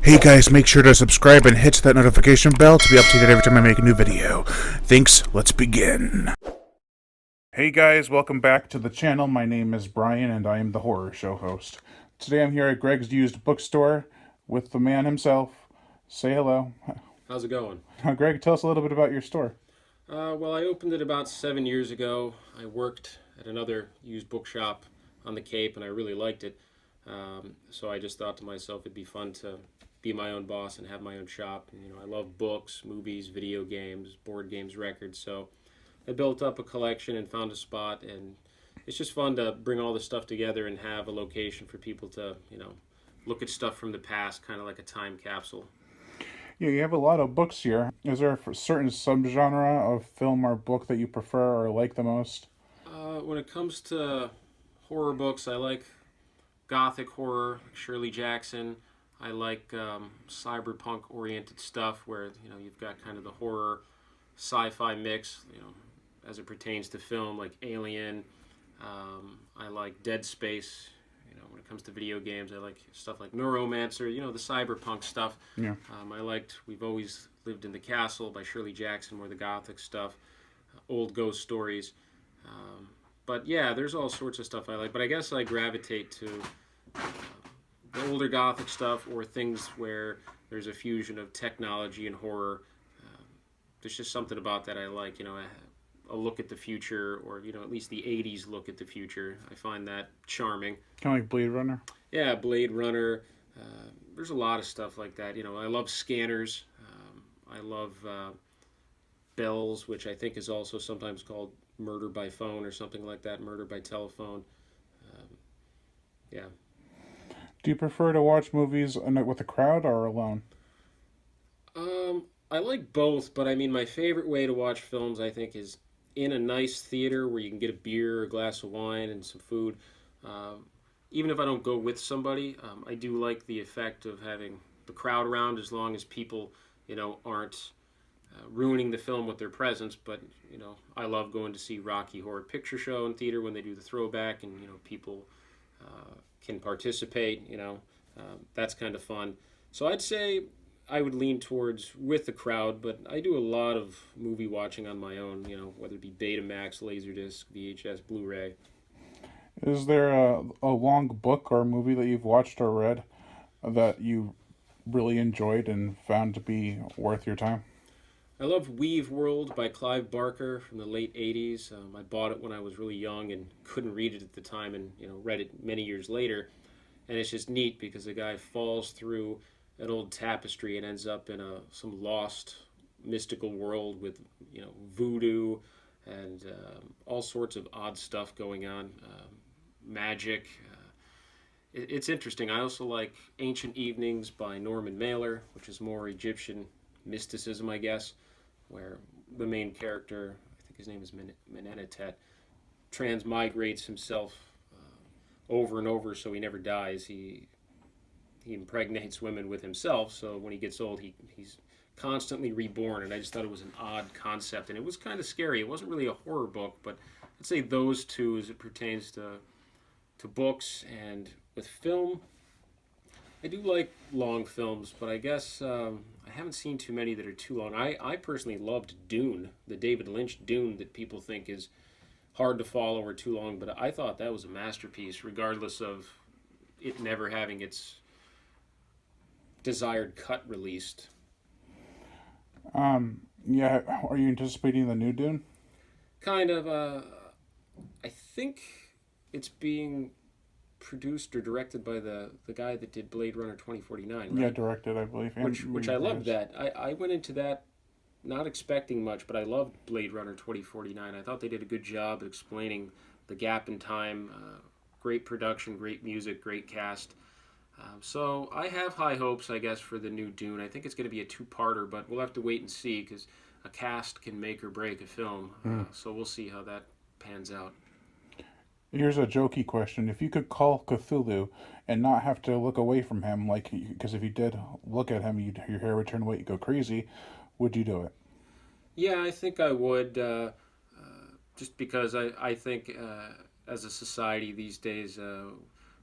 Hey guys, make sure to subscribe and hit that notification bell to be updated every time I make a new video. Thanks, let's begin. Hey guys, welcome back to the channel. My name is Brian and I am the horror show host. Today I'm here at Greg's Used Bookstore with the man himself. Say hello. How's it going? Greg, tell us a little bit about your store. Well, I opened it about 7 years ago. I worked at another used bookshop on the Cape, and I really liked it. So I just thought to myself, it'd be fun to be my own boss and have my own shop. I love books, movies, video games, board games, records. So I built up a collection and found a spot, and it's just fun to bring all this stuff together and have a location for people to, look at stuff from the past, kind of like a time capsule. Yeah, you have a lot of books here. Is there a certain subgenre of film or book that you prefer or like the most? When it comes to horror books, I like gothic horror, like Shirley Jackson. I like cyberpunk oriented stuff where you've got kind of the horror sci-fi mix, as it pertains to film, like Alien. I like Dead Space. When it comes to video games, I like stuff like Neuromancer. The cyberpunk stuff. Yeah. I liked We've Always Lived in the Castle by Shirley Jackson, more the gothic stuff, old ghost stories. But yeah, there's all sorts of stuff I like. But I guess I gravitate to the older gothic stuff or things where there's a fusion of technology and horror. There's just something about that I like. A look at the future, or at least the '80s look at the future. I find that charming. Kind of like Blade Runner? Yeah, Blade Runner. There's a lot of stuff like that. I love scanners. I love Bells, which I think is also sometimes called Murder by Phone or something like that. Murder by Telephone. Yeah. Do you prefer to watch movies with a crowd or alone? I like both, but I mean, my favorite way to watch films, I think, is in a nice theater where you can get a beer, a glass of wine, and some food. Even if I don't go with somebody, I do like the effect of having the crowd around, as long as people, aren't ruining the film with their presence. But I love going to see Rocky Horror Picture Show in theater when they do the throwback, and people can participate. That's kind of fun. So I'd say I would lean towards with the crowd, but I do a lot of movie watching on my own. Whether it be Betamax, Laserdisc, VHS, Blu-ray. Is there a long book or movie that you've watched or read that you really enjoyed and found to be worth your time? I love Weave World by Clive Barker from the late '80s. I bought it when I was really young and couldn't read it at the time, and read it many years later. And it's just neat because the guy falls through an old tapestry and ends up in some lost mystical world with voodoo and all sorts of odd stuff going on, magic. It's interesting. I also like Ancient Evenings by Norman Mailer, which is more Egyptian mysticism, I guess, where the main character, I think his name is Menenetet, transmigrates himself over and over so he never dies. He impregnates women with himself, so when he gets old, he's constantly reborn. And I just thought it was an odd concept, and it was kind of scary. It wasn't really a horror book, but I'd say those two, as it pertains to books. And with film, I do like long films, but I guess I haven't seen too many that are too long. I personally loved Dune, the David Lynch Dune that people think is hard to follow or too long, but I thought that was a masterpiece, regardless of it never having its desired cut released. Yeah, are you anticipating the new Dune? Kind of. I think it's being produced or directed by the guy that did Blade Runner 2049, right? Yeah, directed, I believe. Which I loved that. I went into that not expecting much, but I loved Blade Runner 2049. I thought they did a good job explaining the gap in time. Great production, great music, great cast. So I have high hopes, I guess, for the new Dune. I think it's going to be a two-parter, but we'll have to wait and see because a cast can make or break a film. So we'll see how that pans out. Here's a jokey question. If you could call Cthulhu and not have to look away from him, because if you did look at him, your hair would turn white, you'd go crazy, would you do it? Yeah, I think I would, just because I think as a society these days,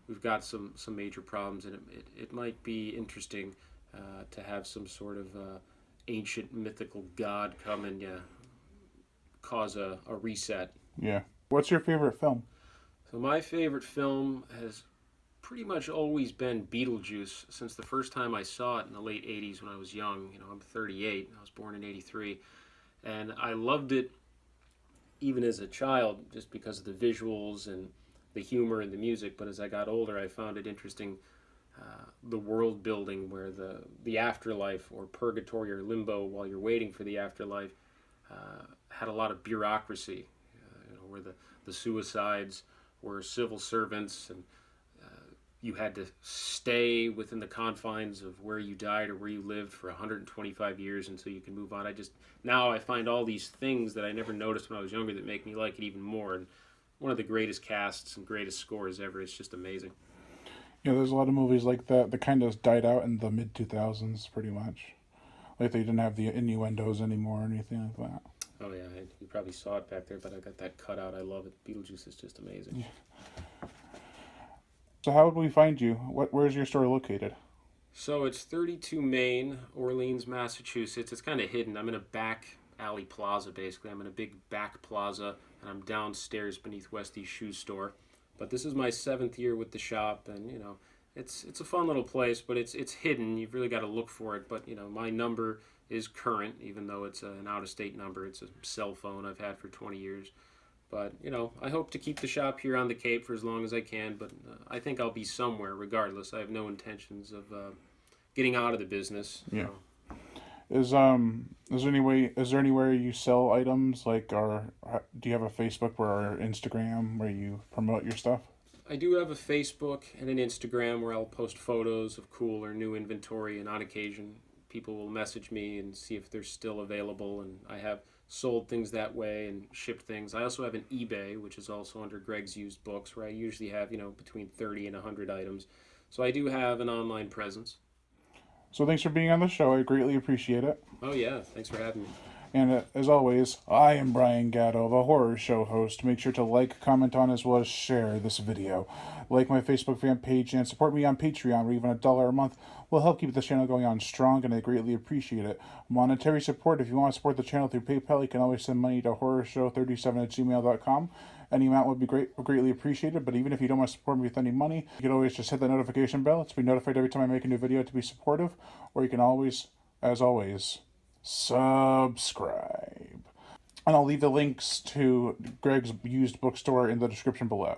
we've got some major problems, and it might be interesting to have some sort of ancient mythical god come and cause a reset. Yeah. What's your favorite film? So my favorite film has pretty much always been Beetlejuice since the first time I saw it in the late 80s when I was young. I'm 38. I was born in 83. And I loved it even as a child just because of the visuals and the humor and the music. But as I got older, I found it interesting, the world building where the afterlife or purgatory or limbo while you're waiting for the afterlife had a lot of bureaucracy, where the suicides were civil servants, and you had to stay within the confines of where you died or where you lived for 125 years until you can move on. Now I find all these things that I never noticed when I was younger that make me like it even more. And one of the greatest casts and greatest scores ever. It's just amazing. Yeah, there's a lot of movies like that kind of died out in the mid-2000s, pretty much. Like they didn't have the innuendos anymore or anything like that. Oh yeah, you probably saw it back there, but I got that cut out. I love it. Beetlejuice is just amazing. Yeah. So how would we find you? Where's your store located? So it's 32 Main, Orleans, Massachusetts. It's kind of hidden. I'm in a back alley plaza, basically. I'm in a big back plaza, and I'm downstairs beneath Westie's shoe store. But this is my 7th year with the shop, and it's a fun little place, but it's hidden. You've really got to look for it. But my number is current, even though it's an out-of-state number. It's a cell phone I've had for 20 years. But I hope to keep the shop here on the Cape for as long as I can. But I think I'll be somewhere regardless. I have no intentions of getting out of the business. Yeah. Is there anywhere you sell items, like, or do you have a Facebook or Instagram where you promote your stuff? I do have a Facebook and an Instagram where I'll post photos of cool or new inventory, and on occasion people will message me and see if they're still available, and I have sold things that way and shipped things. I also have an eBay, which is also under Greg's Used Books, where I usually have between 30 and 100 items. So I do have an online presence. So thanks for being on the show. I greatly appreciate it. Oh yeah, thanks for having me. And as always, I am Brian Gatto, the horror show host. Make sure to like, comment on, as well as share this video. Like my Facebook fan page and support me on Patreon, where even $1 a month will help keep the channel going on strong, and I greatly appreciate it. Monetary support: if you want to support the channel through PayPal, you can always send money to horrorshow37@gmail.com. Any amount would be greatly appreciated, but even if you don't want to support me with any money, you can always just hit the notification bell to be notified every time I make a new video to be supportive, or you can always, as always, subscribe. And I'll leave the links to Greg's used bookstore in the description below.